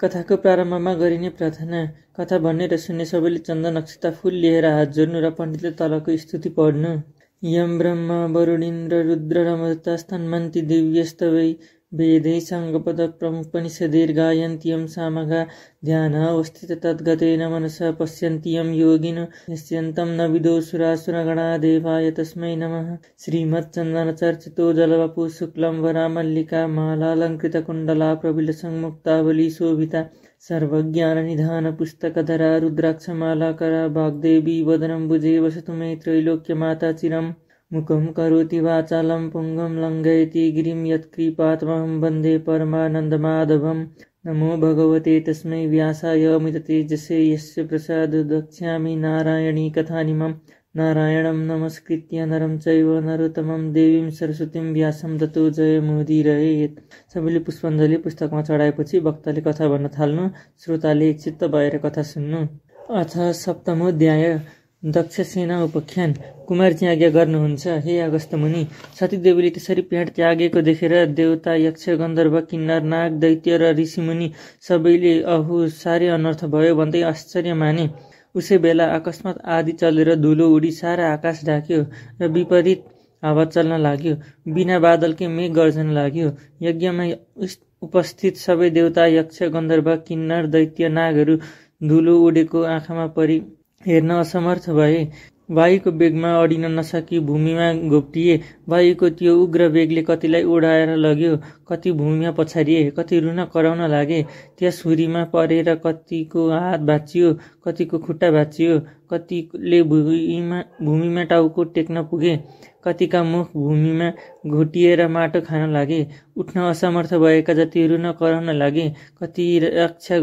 कथाको प्रारम्भमा गरिने प्रार्थना। कथा भन्ने र सुन्ने सबैले चन्दन अक्षता फूल लिएर हात जोड्नु र पण्डितले तलको स्तुति पढ्नु। यम ब्रह्म वरुणीन्द्र रुद्र रमतास्तन्मन्ति दिव्यस्तवै वेदै साङ्गपद प्रमुपनिषदैर्गायन्ति यं सामगा ध्यानावस्थित तद्गतेन मनसा पश्यन्ति यं योगिनो यस्यन्तं न विदो सुरासुरगणा देवाय तस्मै नमः। श्रीमच्चन्दनचर्चितो जलवपु शुक्लं वरामल्लिका मालालङ्कृतकुण्डला प्रबिलसंमुक्तावली शोभिता सर्वज्ञाननिधान पुस्तकधरा रुद्राक्षमालाकरा वाग्देवी वदनम्बुजे वसतु मे त्रैलोक्यमाता चिरम्। मुखं करोति वाचालं पुंगं लङ्घयति गिरिं यत्कृपातमहं वन्दे परमानन्दमाधवम्। नमो भगवते तस्मै व्यासाय अमिततेजसे यस्य प्रसाददक्ष्यामि नारायणी कथानिमम्। नारायणं नमस्कृत्य नरं चैव नरोत्तमं देवीं सरस्वतीं व्यासं ततो जयमुदीरयेत्। सबैले पुष्पाञ्जली पुस्तकमा चढाएपछि वक्ताले कथा भन्न थाल्नु, श्रोताले एकचित्त भएर कथा सुन्नु। अथ सप्तमोऽध्याय। दक्षसेना उपाख्यान। कुमारजी आज्ञा गर्नुहुन्छ, हे अगस्त्य मुनि, सतीदेवीले त्यसरी पेट त्यागेको देखेर देवता यक्ष गन्धर्व किन्नर नाग दैत्य र ऋषिमुनि सबैले अहु साह्रै अनर्थ भयो भन्दै आश्चर्य माने। उसै बेला अकस्मात आदि चलेर धुलो उडी सारा आकाश ढाक्यो र विपरीत हावा चल्न लाग्यो। बिना बादलकै मेघ गर्जन लाग्यो। यज्ञमा उपस्थित सबै देवता यक्ष गन्धर्व किन्नर दैत्य नागहरू धुलो उडेको आँखामा परि हेर्न असमर्थ भए। वायुको वेगमा अडिन नसकी भूमिमा घोप्टिए। वायुको त्यो उग्र वेगले कतिलाई उडाएर लग्यो, कति भूमिमा पछारिए, कति रुन कराउन लागे। त्यस हुरीमा परेर कतिको हात भाँचियो, कतिको खुट्टा भाँचियो, कतिले भूमिमा टाउको टेक्न पुगे, कतिका मुख भूमिमा घोटिएर माटो खान लागे। उठ्न असमर्थ भएका जति रुन कराउन लागे। कति रक्षा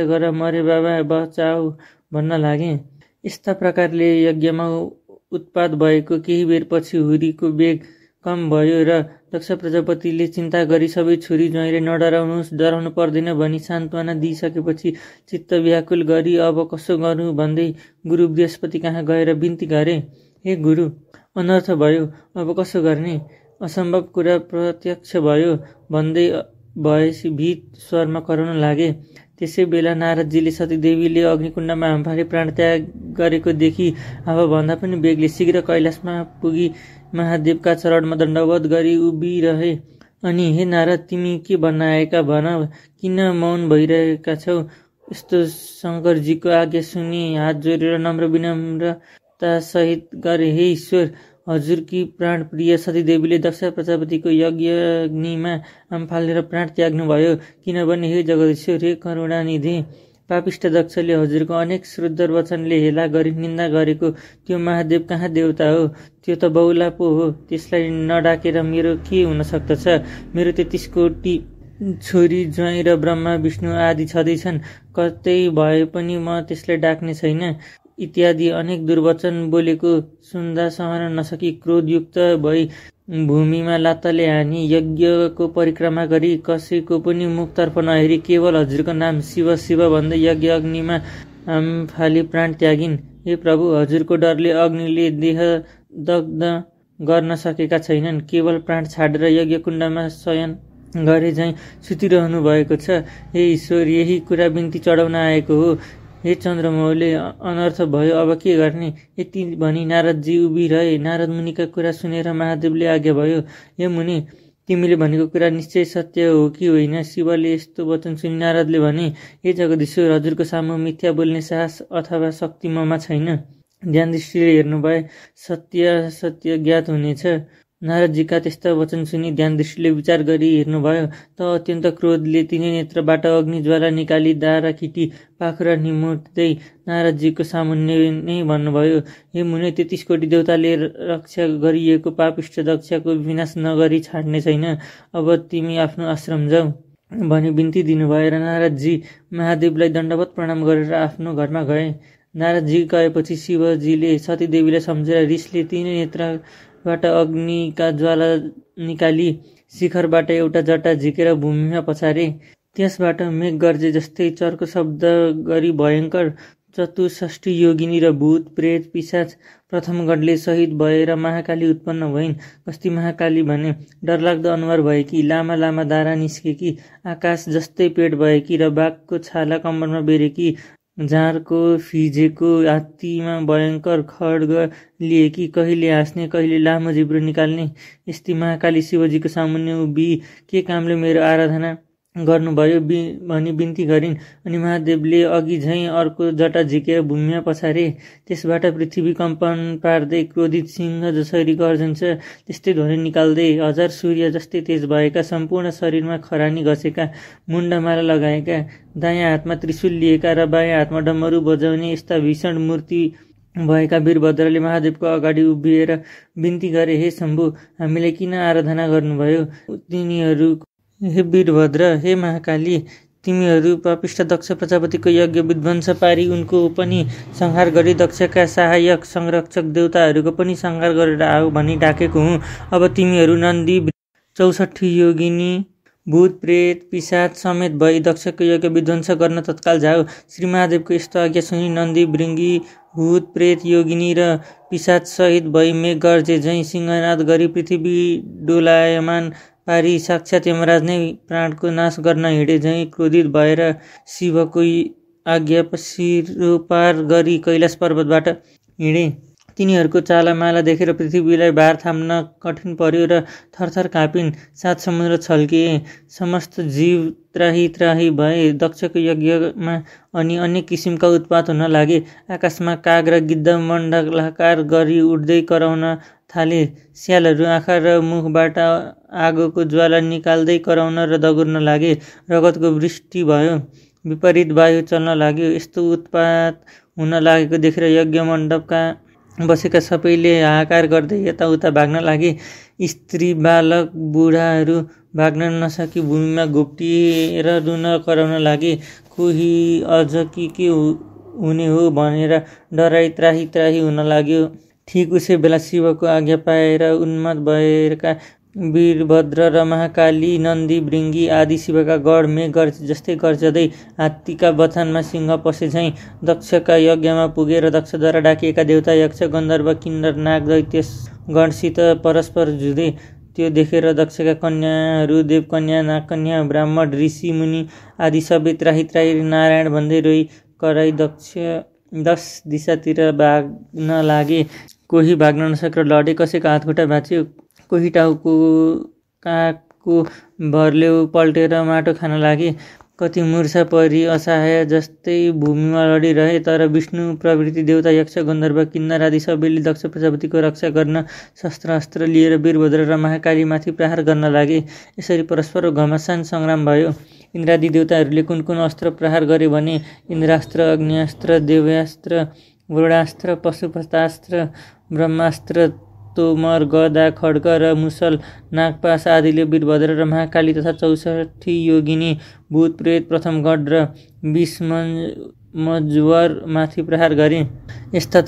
गर मरे बाबा बचाऊ भन्न लागे। यस्ता प्रकारले यज्ञमा उत्पात भएको केही बेरपछि हुरीको वेग कम भयो र दक्ष प्रजापतिले चिन्ता गरी सबै छोरी ज्वाइँले नडराउनुहोस्, डराउनु पर्दैन भनी सान्त्वना दिइसकेपछि चित्त व्याकुल गरी अब कसो गर्नु भन्दै गुरु बृहस्पति कहाँ गएर बिन्ती गरे। हे गुरु, अनर्थ भयो, अब कसो गर्ने? असम्भव कुरा प्रत्यक्ष भयो भन्दै भएसी भीत स्वरमा कराउन लागे। त्यसै बेला नारदजीले सतीदेवीले अग्निकुण्डमा हामफाली प्राण त्याग गरेको देखि हावाभन्दा पनि बेगले शीघ्र कैलाशमा पुगी महादेवका चरणमा दण्डवत गरी उभिरहे। अनि हे नारद, तिमी के भन्न आएका भन, किन मौन भइरहेका छौ? यस्तो शङ्करजीको आज्ञा सुनि हात जोडेर नम्र विनम्रता सहित गरे। हे ईश्वर, हजुरकी प्राण प्रिय सतीदेवीले दक्ष प्रजापतिको यज्ञअग्निमा आम फालेर प्राण त्याग्नुभयो। किनभने हे जगदीश्वर, हे करुणानिधि, पापिष्ट दक्षले हजुरको अनेक श्रुद्धर वचनले हेला गरी निन्दा गरेको त्यो महादेव कहाँ देवता हो? त्यो त बौला पो हो। त्यसलाई नडाकेर मेरो के हुन सक्दछ? मेरो 33 कोटी छोरी ज्वाइँ र ब्रह्मा विष्णु आदि छँदैछन्, कतै भए पनि म त्यसलाई डाक्ने छैन। इत्यादि अनेक दुर्वचन बोलेको सुन्दा सहन नसकी क्रोधयुक्त भई भूमिमा लात्ताले हानी यज्ञको परिक्रमा गरी कसैको पनि मुखतर्फ नहेरी केवल हजुरको नाम शिव शिव भन्दै यज्ञ अग्निमा फाली प्राण त्यागिन्। हे प्रभु, हजुरको डरले अग्निले देह दग्ध गर्न सकेका छैनन्, केवल प्राण छाडेर यज्ञकुण्डमा शयन गरे झैँ सुतिरहनु भएको छ। हे ईश्वर, यही कुरा बिन्ती चढाउन आएको हो। हे चन्द्रमौले, अनर्थ भयो, अब के गर्ने? यति भनी नारदजी उभिरहे। नारद मुनिका कुरा सुनेर महादेवले आज्ञा भयो, हे मुनि, तिमीले भनेको कुरा निश्चय सत्य हो कि होइन? शिवले यस्तो वचन सुनि नारदले भने, हे जगदीश्वर, हजुरको सामु मिथ्या बोल्ने साहस अथवा शक्ति ममा छैन। ध्यान दृष्टिले हेर्नु भए सत्य सत्य ज्ञात हुनेछ। नारदजीका त्यस्ता वचन सुनि ध्यान दृष्टिले विचार गरी हेर्नुभयो त अत्यन्त क्रोधले तिनै नेत्रबाट अग्निज्वाला निकाली दारा खिटी पाखुरा निमुट्दै नारदजीको सामुन्ने नै भन्नुभयो, हे मुनि, 33 कोटी देवताले रक्षा गरिएको पापिष्ट दक्षको विनाश नगरी छाड्ने छैन। अब तिमी आफ्नो आश्रम जाऊ भनी बिन्ती दिनुभयो र नारदजी महादेवलाई दण्डवत प्रणाम गरेर आफ्नो घरमा गए। नारदजी गएपछि शिवजीले सतीदेवीलाई सम्झेर रिसले तिनै नेत्रबाट अग्निका ज्वाला निकाली शिखरबाट एउटा जटा झिकेर भूमिमा पछारे। त्यसबाट मेघ गर्जे जस्तै चर्को शब्द गरी भयङ्कर चतुष्ठी योगिनी र भूत प्रेत पिशाच प्रथम गणले शहीद भएर महाकाली उत्पन्न भइन्। कस्ती महाकाली भने डरलाग्दो अनुहार भएकी, लामा लामा दारा निस्केकी, आकाश जस्तै पेट भएकी र बाघको छाला कम्मरमा बेरेकी, जाँडको फिजेको हात्तीमा भयङ्कर खड्ग लिएकी, कहिले हाँस्ने कहिले लामो जिब्रो निकाल्ने यस्ती महाकाली शिवजीको सामुन्ने उभि के कामले मेरो आराधना गर्नुभयो भनी बिन्ती गरिन्। अनि महादेवले अघि झैँ अर्को जटा झिकेर भूमिमा पछारे। त्यसबाट पृथ्वी कम्पन पार्दै क्रोधित सिंह जसरी गर्जन्छ त्यस्तै ध्वनि निकाल्दै हजार सूर्य जस्तै तेज भएका, सम्पूर्ण शरीरमा खरानी घसेका, मुण्डमाला लगाएका, दायाँ हातमा त्रिशूल लिएका र बायाँ हातमा डमरू बजाउने यस्ता भीषण मूर्ति भएका वीरभद्रले महादेवको अगाडि उभिएर बिन्ती गरे, हे शम्भु, हामीलाई किन आराधना गर्नुभयो? तिनीहरू, हे वीरभद्र, हे महाकाली, तिमीहरू पापिष्ठ दक्ष प्रजापतिको यज्ञ विध्वंस पारी उनको पनि संहार गरी दक्षका सहायक संरक्षक देवताहरूको पनि संहार गरेर आऊ भनी डाकेको हुँ। अब तिमीहरू नन्दी 64 योगिनी भूत प्रेत पिशाच समेत भई दक्षको यज्ञ विध्वंस गर्न तत्काल जाऊ। श्री महादेवको यस्तो आज्ञा सुनि नन्दी भृङ्गी भूत प्रेत योगिनी र पिशाच सहित भई मेघ गर्जे झैँ सिंहनाद गरी पृथ्वी डोलायमान पारी साक्षात् यमराज नै प्राणको नाश गर्न हिँडे झैँ क्रोधित भएर शिवको आज्ञा शिरोपार गरी कैलाश पर्वतबाट हिँडे। तिनीहरूको चालामाला देखेर पृथ्वीलाई भार थाम्न कठिन पर्यो र थरथर काँपिन्। 7 समुद्र छल्किए, समस्त जीव त्राही त्राही भए। दक्षको यज्ञमा अनि अनेक किसिमका उत्पात हुन लागे। आकाशमा काग र गिद्ध मण्डलाकार गरी उड्दै कराउन थाले। स्यालहरू आँखा र मुखबाट आगोको ज्वाला निकाल्दै कराउन र दगुर्न लागे। रगतको वृष्टि भयो, विपरीत वायु चल्न लाग्यो। यस्तो उत्पात हुन लागेको देखेर यज्ञ मण्डपका बसेका सबैले हाहाकार गर्दै यताउता भाग्न लागे। स्त्री बालक बुढाहरू भाग्न नसकी भूमिमा घोप्टिएर रुन कराउन लागे। कोही अझ के हुने हो भनेर डराई त्राही त्राही हुन लाग्यो। ठिक उसै बेला शिवको आज्ञा पाएर उन्मत्त भएका वीरभद्र र महाकाली नन्दी भृङ्गी आदि शिवका गढ मेघ गर्जे जस्तै गर्जदै हात्तीका बथानमा सिंह पसे झैँ दक्षका यज्ञमा पुगेर दक्षद्वारा डाकिएका देवता यक्ष गन्धर्व किन्नर नाग दैत्य गणसित परस्पर जुधे। त्यो देखेर दक्षका कन्याहरू देवकन्या नागकन्या ब्राह्मण ऋषि मुनि आदि सबै त्राही त्राही नारायण भन्दै रोई कराई दक्ष 10 दिशातिर भाग्न लागे। कोही भाग्न नसकेर लडे, कसैको हातखुट्टा भाँच्यो, कोही टाउको कागको भरलेउ पल्टेर माटो खान लागे। कति मूर्छा परी असहाय जस्तै भूमिमा लडिरहे। तर विष्णु प्रभृति देवता यक्ष गन्धर्व किन्नर आदि सबैले दक्ष प्रजापतिको रक्षा गर्न शस्त्र लिएर वीरभद्र र महाकालीमाथि प्रहार गर्न लागे। यसरी परस्पर घमासान सङ्ग्राम भयो। इन्द्रादि देवताहरूले कुन कुन अस्त्र प्रहार गरे भने इन्द्रास्त्र, अग्नियास्त्र, देवयास्त्र, वरुणास्त्र, पशुपतास्त्र, ब्रह्मास्त्र, तोमर, गदा, खड्ग र मुसल, नागपास आदिले वीरभद्र र महाकाली तथा 64 योगिनी भूत प्रेत प्रथम गण र 20 मजवर माथि प्रहार गरे। यस्ता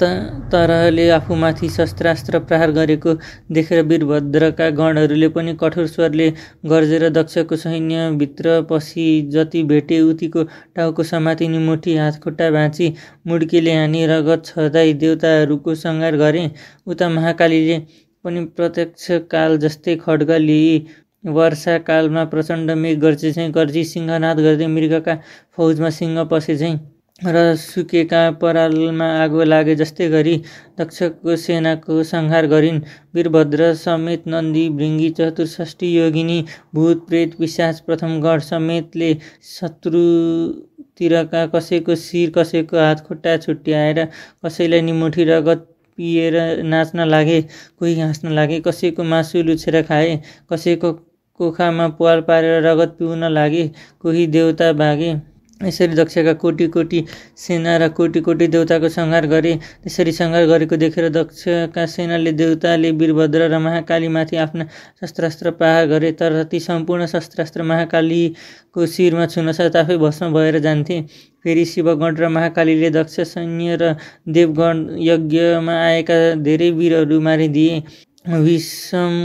तरहले आफूमाथि शस्त्रास्त्र प्रहार गरेको देखेर वीरभद्रका गणहरूले पनि कठोर स्वरले गर्जेर दक्षको सैन्यभित्र पसी जति भेटे उतिको टाउको समातिनी मुठी हातखुट्टा भाँची मुड्कीले हानी रगत छर्दै देवताहरूको संहार गरे। उता महाकालीले पनि प्रत्यक्ष काल जस्तै खड्ग लिई वर्षा कालमा प्रचण्ड मेघ गर्जे झैँ गर्जी सिंहनाद गर्दै मृगका फौजमा सिंह पसे झैँ र सुकेका परालमा आगो लागे जस्तै गरी दक्षको सेनाको संहार गरिन्। वीरभद्र समेत नन्दी भृङ्गी 64 योगिनी भूत प्रेत पिशाच प्रथम गण समेतले शत्रुतिरका कसैको शिर कसैको हातखुट्टा छुट्याएर कसैलाई निमुठी रगत पिएर नाच्न लागे। कोही हाँस्न लागे, कसैको मासु लुछेर खाए, कसैको कोखामा प्वाल पारेर रगत पिउन लागे। कोही देवता भागे। यसरी दक्षका कोटी कोटी सेना र कोटी कोटी देवताको संहार गरे। त्यसरी संहार गरेको देखेर दक्षका सेनाले देवताले वीरभद्र र महाकालीमाथि आफ्ना शस्त्रास्त्र प्रहार गरे। तर ती सम्पूर्ण शस्त्रास्त्र महाकालीको शिरमा छुनसाथ आफै भस्म भएर जान्थे। फेरि शिवगण र महाकालीले दक्ष सैन्य र देवगण यज्ञमा आएका धेरै वीरहरू मारिदिए। विषम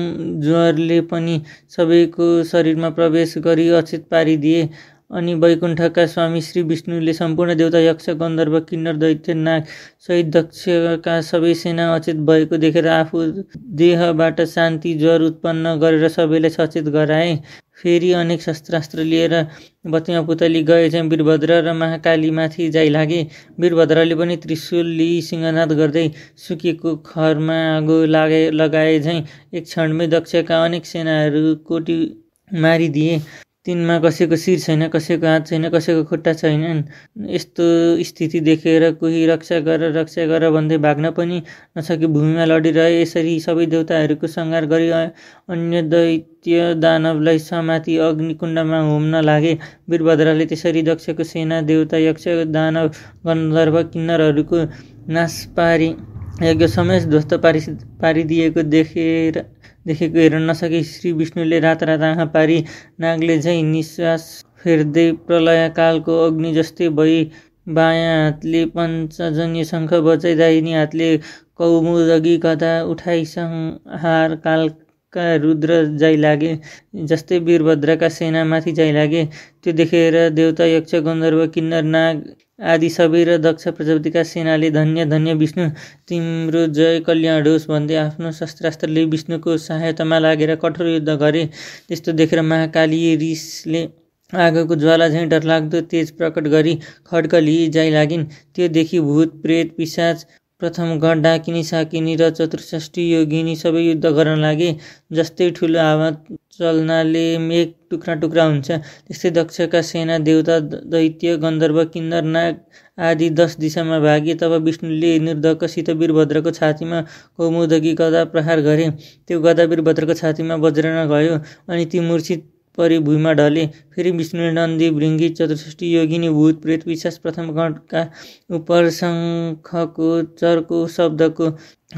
ज्वरले पनि सबैको शरीरमा प्रवेश गरी अचेत पारिदिए। अनि वैकुण्ठका स्वामी श्री विष्णुले सम्पूर्ण देवता यक्ष गन्धर्व किन्नर दैत्य नाग सहित दक्षका सबै सेना अचेत भएको देखेर आफू देहबाट शान्ति ज्वर उत्पन्न गरेर सबैलाई सचेत गराए। फेरि अनेक शस्त्रास्त्र लिएर बत्तीमा पुतली गए चाहिँ वीरभद्र र महाकालीमाथि जाइ लागे। वीरभद्रले पनि त्रिशूल लिई सिंहनाद गर्दै सुकेको खरमा आगो लगाए झैँ एक क्षणमै दक्षका अनेक सेनाहरू कोटी मारिदिए। तिनमा कसैको शिर छैन, कसैको हात छैन, कसैको खुट्टा छैनन्। यस्तो स्थिति देखेर कोही रक्षा गर भन्दै भाग्न पनि नसकी भूमिमा लडिरहे। यसरी सबै देवताहरूको संहार गरी अन्य दैत्य दानवलाई समाती अग्निकुण्डमा होम्न लागे। वीरभद्रले त्यसरी दक्षको सेना देवता यक्ष दानव गन्धर्व किन्नरहरूको नाश पारी यज्ञ समेत ध्वस्त पारिदिएको देखेको हेर्न नसके श्री विष्णुले रात आँखा पारी नागले झैँ निश्वास फेर्दै प्रलयकालको अग्नि जस्तै भई बायाँ हातले पञ्चजन्य शङ्ख बजाई दाहिने हातले कौमुदगी गदा उठाई संहार कालका रुद्र जाइ लागे जस्तै वीरभद्रका सेनामाथि जाइ लागे। त्यो देखेर देवता यक्ष गन्धर्व किन्नर नाग आदि सबै र दक्ष प्रजापतिका सेनाले धन्य धन्य विष्णु तिम्रो जय कल्याण होस् भन्दै आफ्नो शस्त्रास्त्रले विष्णुको सहायतामा लागेर कठोर युद्ध गरे। त्यस्तो देखेर महाकाली रिसले आगोको ज्वाला झैँ डरलाग्दो तेज प्रकट गरी खड्ग लिई जाइ लागिन्। त्यो देखि भूत प्रेत पिशाच प्रथम गण डाकिनी साकिनी र चतुर्षष्ठी योगिनी सबै युद्ध गर्न लागे। जस्तै ठुलो हावा चल्नाले मेघ टुक्रा टुक्रा हुन्छ त्यस्तै दक्षका सेना देवता दैत्य गन्धर्व किन्नर नाग आदि 10 दिशामा भागे। तब विष्णुले निर्धक्कसित वीरभद्रको छातीमा कौमुदगी गदा प्रहार गरे। त्यो गदा वीरभद्रको छातीमा बज्रेर गयो अनि ती मूर्छित परि भुइँमा ढले। फेरि विष्णुले नन्दी भृङ्गी चतुर्षष्ठी योगिनी भूत प्रेत पिशाच प्रथम गणका उपर शङ्खको चर्को शब्दको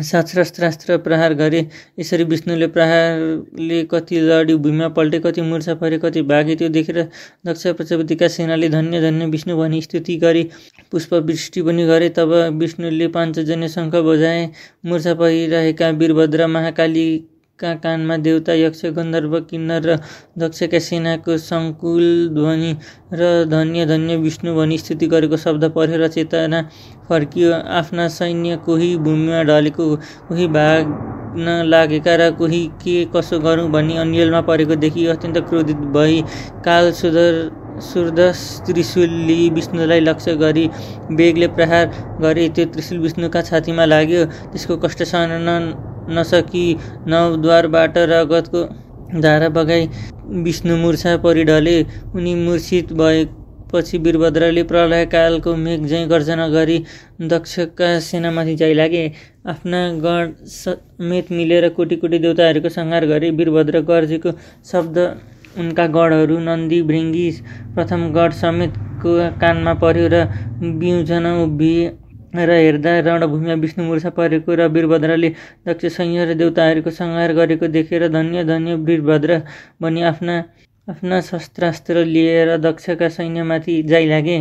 साथ शस्त्रास्त्र प्रहार गरे। यसरी विष्णुले प्रहारले कति लडी भुइँमा पल्टे, कति मूर्छा परे, कति भागे। त्यो देखेर दक्ष प्रजापतिका सेनाले धन्य धन्य विष्णु भनी स्तुति गरी पुष्पवृष्टि पनि गरे। तब विष्णुले पाञ्चजन्य शङ्ख बजाए। मूर्छा परिरहेका वीरभद्र महाकाली का कानमा देवता यक्ष गन्धर्व किन्नर र दक्षका सेनाको सङ्कुल ध्वनि र धन्य धन्य विष्णु भनी स्तुति गरेको शब्द पर्यो र चेतना फर्कियो। आफ्ना सैन्य कोही भूमिमा ढलेको, कोही भाग्न लागेका र कोही के कसो गरौँ भनी अन्यलमा परेको देखि अत्यन्त क्रोधित भई काल सुरदस त्रिशूल लिई विष्णुलाई लक्ष्य गरी वेगले प्रहार गरे। त्यो त्रिशूल विष्णुका छातीमा लाग्यो। त्यसको कष्ट सहन नसकी नवद्वारबाट रगतको धारा बगाई विष्णु मूर्छा परि ढले। उनी मूर्छित भएपछि वीरभद्रले प्रलयकालको मेघ झैँ गर्जना गरी दक्षका सेनामाथि जाइ लागे। आफ्ना गण समेत मिलेर कोटी कोटी देवताहरूको संहार गरे। वीरभद्र गर्जेको शब्द उनका गढहरू नन्दी भृङ्गी प्रथम गढ समेतको कानमा पर्यो र बिउझन उभिए र हेर्दा रणभूमिमा विष्णु मूर्छा परेको र वीरभद्रले दक्ष सैन्य र देवताहरूको संहार गरेको देखेर धन्य धन्य वीरभद्र भनी आफ्ना शस्त्रास्त्र लिएर दक्षका सैन्यमाथि जाइ लागे।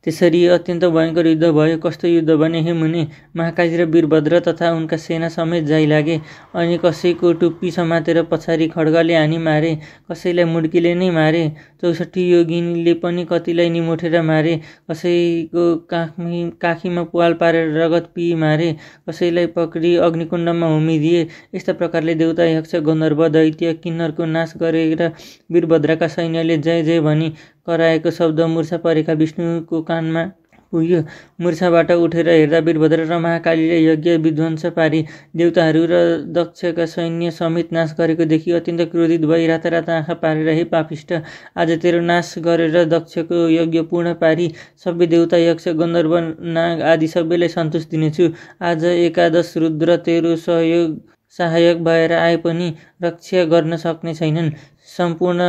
त्यसरी अत्यन्त भयङ्कर युद्ध भयो। कस्तो युद्ध भने हे मुनि, महाकाली र वीरभद्र तथा उनका सेना समेत जाइ लागे। अनि कसैको टुप्पी समातेर पछाडि खड्गले हानी मारे, कसैलाई मुड्कीले नै मारे। 64 योगिनीले पनि कतिलाई निमोठेर मारे, कसैको काखीमा पुवाल पारेर रगत पिई मारे, कसैलाई पक्री अग्निकुण्डमा होमिदिए। यस्ता प्रकारले देवता यक्ष गन्धर्व दैत्य किन्नरको नाश गरेर वीरभद्रका सैन्यले जय जय भनी कराएको शब्द मूर्छा परेका विष्णुको कानमा पुग्यो। मूर्छाबाट उठेर हेर्दा वीरभद्र र महाकालीले यज्ञ विध्वंस पारी देवताहरू र दक्षका सैन्य समेत नाश गरेको देखि अत्यन्त क्रोधित भई रातारात आँखा पारेर हे पापिष्ट, आज तेरो नाश गरेर दक्षको यज्ञ पूर्ण पारी सबै देवता यक्ष गन्धर्व नाग आदि सबैलाई सन्तोष दिनेछु। आज एकादश रुद्र तेरो सहायक भएर आए पनि रक्षा गर्न सक्ने छैनन्। सम्पूर्ण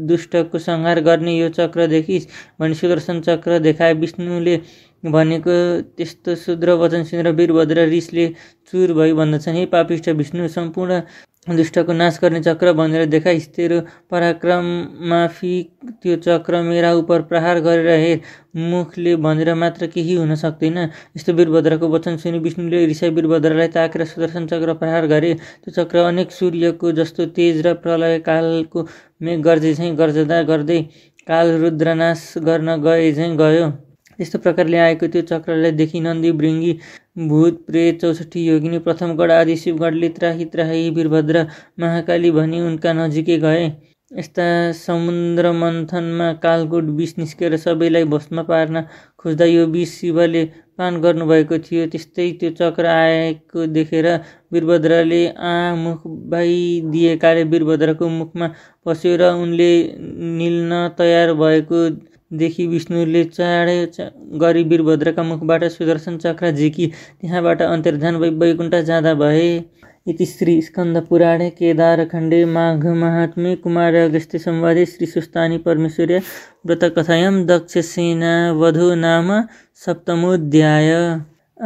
दुष्टको संहार गर्ने यो चक्र देखिस् भनी सुदर्शन चक्र देखाए। विष्णुले भनेको त्यस्तो शुद्र वचन सुनेर वीरभद्र रिसले चुर भई भन्दछन्, हे पापिष्ट विष्णु, सम्पूर्ण दुष्टको नाश गर्ने चक्र भनेर देखाइस्। तेरो पराक्रम माफी त्यो चक्र मेरा उपर प्रहार गरेर हेर, मुखले भनेर मात्र केही हुन सक्दैन। यस्तो वीरभद्रको वचन सुनि विष्णुले रिसाई वीरभद्रलाई ताकेर सुदर्शन चक्र प्रहार गरे। त्यो चक्र अनेक सूर्यको जस्तो तेज र प्रलयकालको मेघ गर्जे झैँ गर्जदा गर्दै काल रुद्रनाश गर्न गए झैँ गयो। त्यस्तो प्रकारले आएको त्यो चक्रलाई देखि नन्दी, भृङ्गी, भूत, प्रेत, 64 योगिनी, प्रथमगढ आदि शिवगढले त्राही त्राही वीरभद्र, महाकाली भनी उनका नजिकै गए। यस्ता समुद्र मन्थनमा कालको विष निस्केर सबैलाई भस्म पार्न खोज्दा यो विष शिवले पान गर्नुभएको थियो। त्यस्तै त्यो चक्र आएको देखेर वीरभद्रले मुख बाइदिएकाले वीरभद्रको मुखमा पस्यो र उनले निल्न तयार भएको देखि विष्णुले चाँडै गरी वीरभद्रका मुखबाट सुदर्शन चक्र झिकी त्यहाँबाट अन्तर्धान भई वैकुण्ठ जाँदा भए। इति श्री स्कन्द पुराणे केदारखण्डे माघ महात्म्ये कुमार अगस्त्य संवादे श्री सुस्तानी परमेश्वर्या व्रतकथायां दक्षसेना वधो नाम सप्तमोऽध्याय।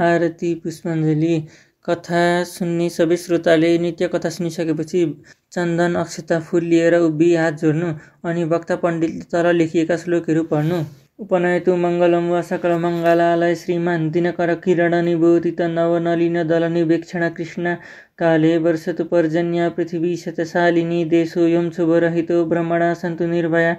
आरती पुष्पाञ्जली। कथा सुन्ने सबै श्रोताले नित्य कथा सुनिसकेपछि चन्दन अक्षता फूल लिएर उभि हात जोड्नु अनि वक्ता पण्डितले तल लेखिएका श्लोकहरू पढ्नु। उपनयतु मङ्गलं वा सकलमङ्गलालय श्रीमान् दिनकर किरण निबोधित नवनलिन दलनिवेक्षण कृष्ण काले वर्षतु पर्जन्य पृथिवी शतशालिनी देशोऽयं शुभरहितो ब्रह्मणा सन्तु निर्भया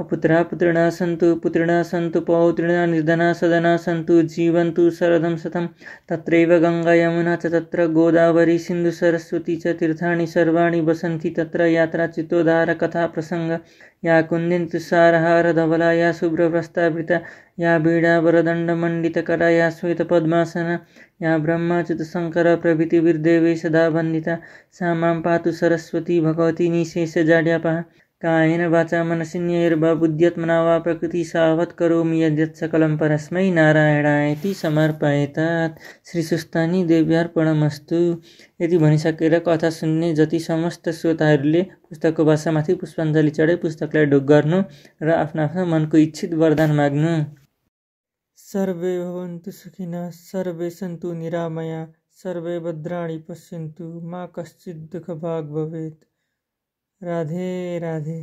अपुत्रा पुत्रिणः सन्तु पुत्रिणः सन्तु पौत्रिणः निर्धना सदना सन्तु जीवन्तु शरदं शतं तत्रैव गङ्गा यमुना च तत्र गोदावरी सिन्धु सरस्वती च तीर्थानि सर्वाणि वसन्ति तत्र यात्रा चित्तोद्धार कथा प्रसंग या कुन्दिनी तुषारहार धवला या शुभ्रवस्त्रावृता या वीणा वरदण्डमण्डितकरा या श्वेतपद्मासना या ब्रह्मच्युत शङ्कर प्रभृति वीरदेवै सदा वन्दिता सा मां पातु सरस्वती भगवती निःशेषजाड्यापहा कायेन वाचा मनसिन्यैर्वा बुद्ध्यात्मना वा प्रकृति सावत् करोमि यद्यत् सकलं परस्मै नारायणायति समर्पयेत्। श्री सुस्तानी देव्यार्पणमस्तु। यति भनिसकेर कथा सुन्ने जति समस्त श्रोताहरूले पुस्तकको भाषामाथि पुष्पाञ्जली चढाई पुस्तकलाई ढोक गर्नु र आफ्नो मनको इच्छित वरदान माग्नु। सर्वे भवन्तु सुखिनः, सर्वे सन्तु निरामया, सर्वे भद्राणि पश्यन्तु, मा कश्चित् दुःखभाग् भवेत्। राधे राधे।